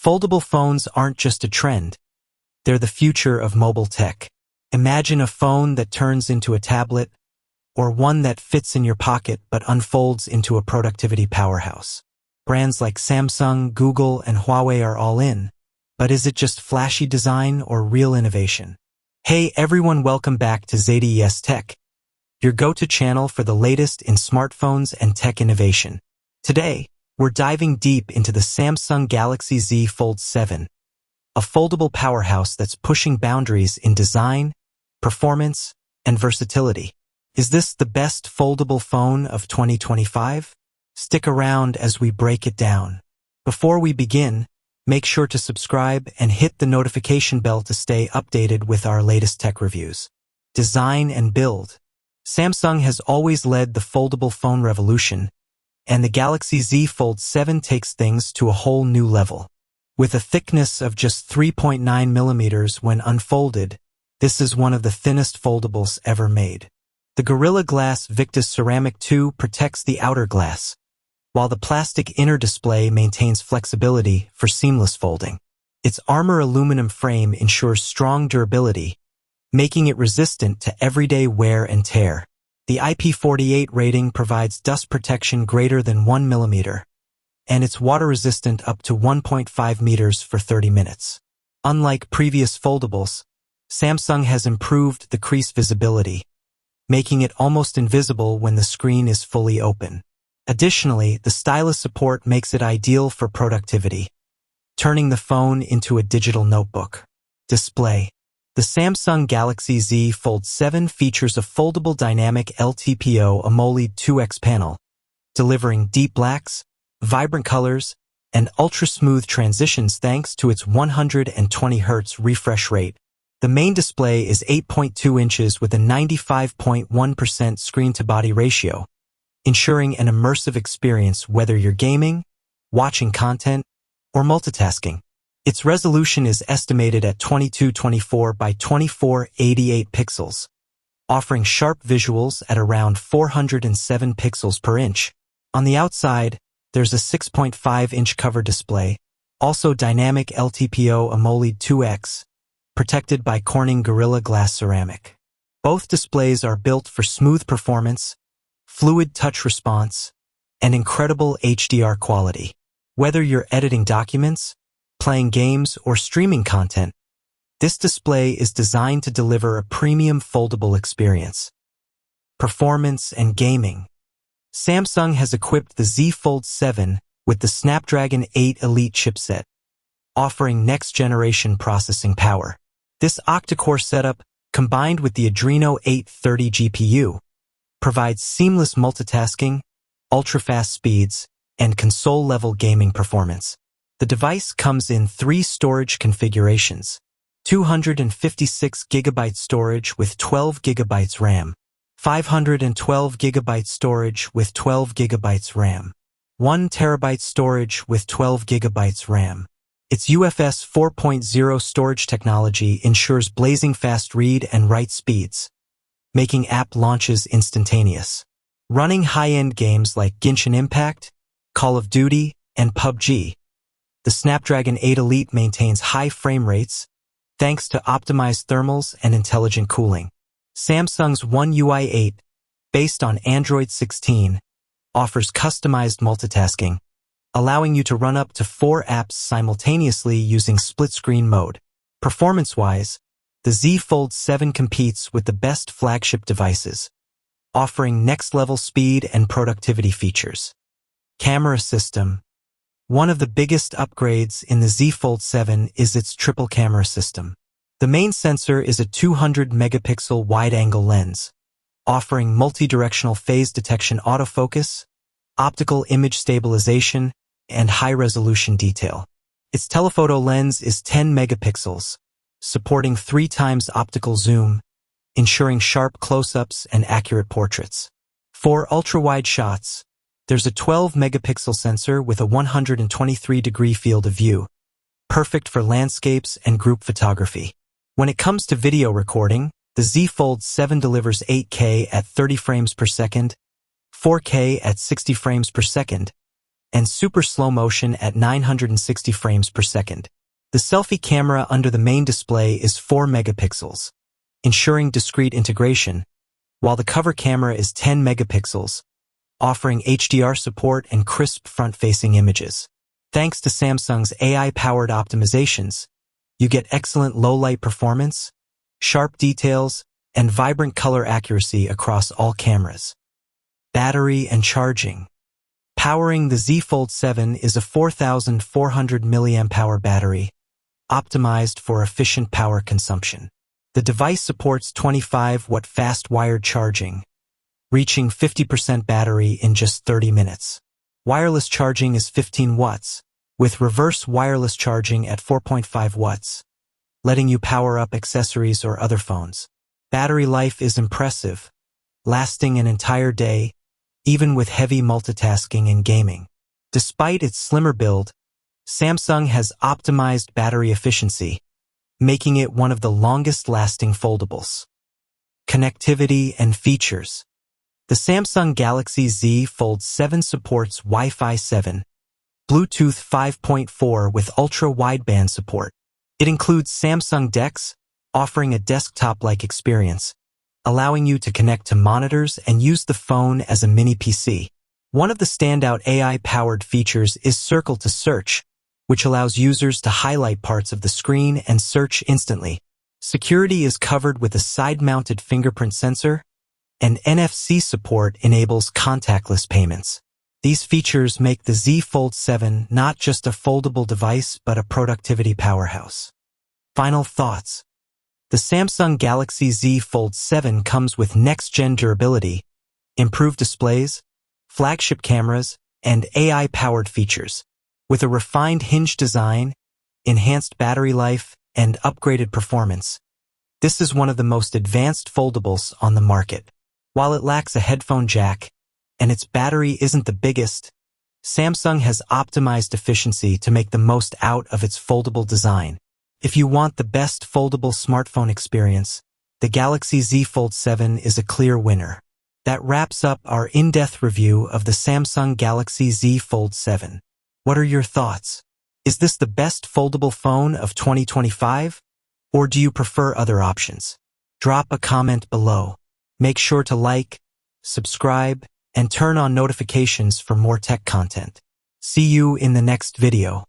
Foldable phones aren't just a trend. They're the future of mobile tech. Imagine a phone that turns into a tablet, or one that fits in your pocket but unfolds into a productivity powerhouse. Brands like Samsung, Google, and Huawei are all in. But is it just flashy design or real innovation? Hey everyone, welcome back to ZaidiEsTech, your go-to channel for the latest in smartphones and tech innovation. Today, we're diving deep into the Samsung Galaxy Z Fold 7, a foldable powerhouse that's pushing boundaries in design, performance, and versatility. Is this the best foldable phone of 2025? Stick around as we break it down. Before we begin, make sure to subscribe and hit the notification bell to stay updated with our latest tech reviews. Design and build. Samsung has always led the foldable phone revolution, and the Galaxy Z Fold 7 takes things to a whole new level. With a thickness of just 3.9 millimeters when unfolded, this is one of the thinnest foldables ever made. The Gorilla Glass Victus Ceramic 2 protects the outer glass, while the plastic inner display maintains flexibility for seamless folding. Its armor aluminum frame ensures strong durability, making it resistant to everyday wear and tear. The IP48 rating provides dust protection greater than 1 millimeter, and it's water-resistant up to 1.5 meters for 30 minutes. Unlike previous foldables, Samsung has improved the crease visibility, making it almost invisible when the screen is fully open. Additionally, the stylus support makes it ideal for productivity, turning the phone into a digital notebook. Display. The Samsung Galaxy Z Fold 7 features a foldable dynamic LTPO AMOLED 2X panel, delivering deep blacks, vibrant colors, and ultra-smooth transitions thanks to its 120 Hz refresh rate. The main display is 8.2 inches with a 95.1% screen-to-body ratio, ensuring an immersive experience whether you're gaming, watching content, or multitasking. Its resolution is estimated at 2224 by 2488 pixels, offering sharp visuals at around 407 pixels per inch. On the outside, there's a 6.5-inch cover display, also dynamic LTPO AMOLED 2X, protected by Corning Gorilla Glass Ceramic. Both displays are built for smooth performance, fluid touch response, and incredible HDR quality. Whether you're editing documents, playing games, or streaming content, this display is designed to deliver a premium foldable experience. Performance and gaming. Samsung has equipped the Z Fold 7 with the Snapdragon 8 Elite chipset, offering next-generation processing power. This octa-core setup, combined with the Adreno 830 GPU, provides seamless multitasking, ultra-fast speeds, and console-level gaming performance. The device comes in 3 storage configurations: 256 GB storage with 12 GB RAM, 512 GB storage with 12 GB RAM, 1 TB storage with 12 GB RAM. Its UFS 4.0 storage technology ensures blazing fast read and write speeds, making app launches instantaneous. Running high-end games like Genshin Impact, Call of Duty, and PUBG, the Snapdragon 8 Elite maintains high frame rates thanks to optimized thermals and intelligent cooling. Samsung's One UI 8, based on Android 16, offers customized multitasking, allowing you to run up to 4 apps simultaneously using split-screen mode. Performance-wise, the Z Fold 7 competes with the best flagship devices, offering next-level speed and productivity features. Camera system. One of the biggest upgrades in the Z Fold 7 is its triple camera system. The main sensor is a 200-megapixel wide-angle lens, offering multi-directional phase detection autofocus, optical image stabilization, and high-resolution detail. Its telephoto lens is 10 megapixels, supporting 3 times optical zoom, ensuring sharp close-ups and accurate portraits. For ultra-wide shots, there's a 12-megapixel sensor with a 123-degree field of view, perfect for landscapes and group photography. When it comes to video recording, the Z Fold 7 delivers 8K at 30 frames per second, 4K at 60 frames per second, and super slow motion at 960 frames per second. The selfie camera under the main display is 4 megapixels, ensuring discrete integration, while the cover camera is 10 megapixels, offering HDR support and crisp front-facing images. Thanks to Samsung's AI-powered optimizations, you get excellent low-light performance, sharp details, and vibrant color accuracy across all cameras. Battery and charging. Powering the Z Fold 7 is a 4,400 mAh battery, optimized for efficient power consumption. The device supports 25-watt fast wired charging, reaching 50% battery in just 30 minutes. Wireless charging is 15 watts, with reverse wireless charging at 4.5 watts, letting you power up accessories or other phones. Battery life is impressive, lasting an entire day, even with heavy multitasking and gaming. Despite its slimmer build, Samsung has optimized battery efficiency, making it one of the longest-lasting foldables. Connectivity and features. The Samsung Galaxy Z Fold 7 supports Wi-Fi 7, Bluetooth 5.4 with ultra-wideband support. It includes Samsung DeX, offering a desktop-like experience, allowing you to connect to monitors and use the phone as a mini PC. One of the standout AI-powered features is Circle to Search, which allows users to highlight parts of the screen and search instantly. Security is covered with a side-mounted fingerprint sensor, and NFC support enables contactless payments. These features make the Z Fold 7 not just a foldable device but a productivity powerhouse. Final thoughts. The Samsung Galaxy Z Fold 7 comes with next-gen durability, improved displays, flagship cameras, and AI-powered features. With a refined hinge design, enhanced battery life, and upgraded performance, this is one of the most advanced foldables on the market. While it lacks a headphone jack, and its battery isn't the biggest, Samsung has optimized efficiency to make the most out of its foldable design. If you want the best foldable smartphone experience, the Galaxy Z Fold 7 is a clear winner. That wraps up our in-depth review of the Samsung Galaxy Z Fold 7. What are your thoughts? Is this the best foldable phone of 2025? Or do you prefer other options? Drop a comment below. Make sure to like, subscribe, and turn on notifications for more tech content. See you in the next video.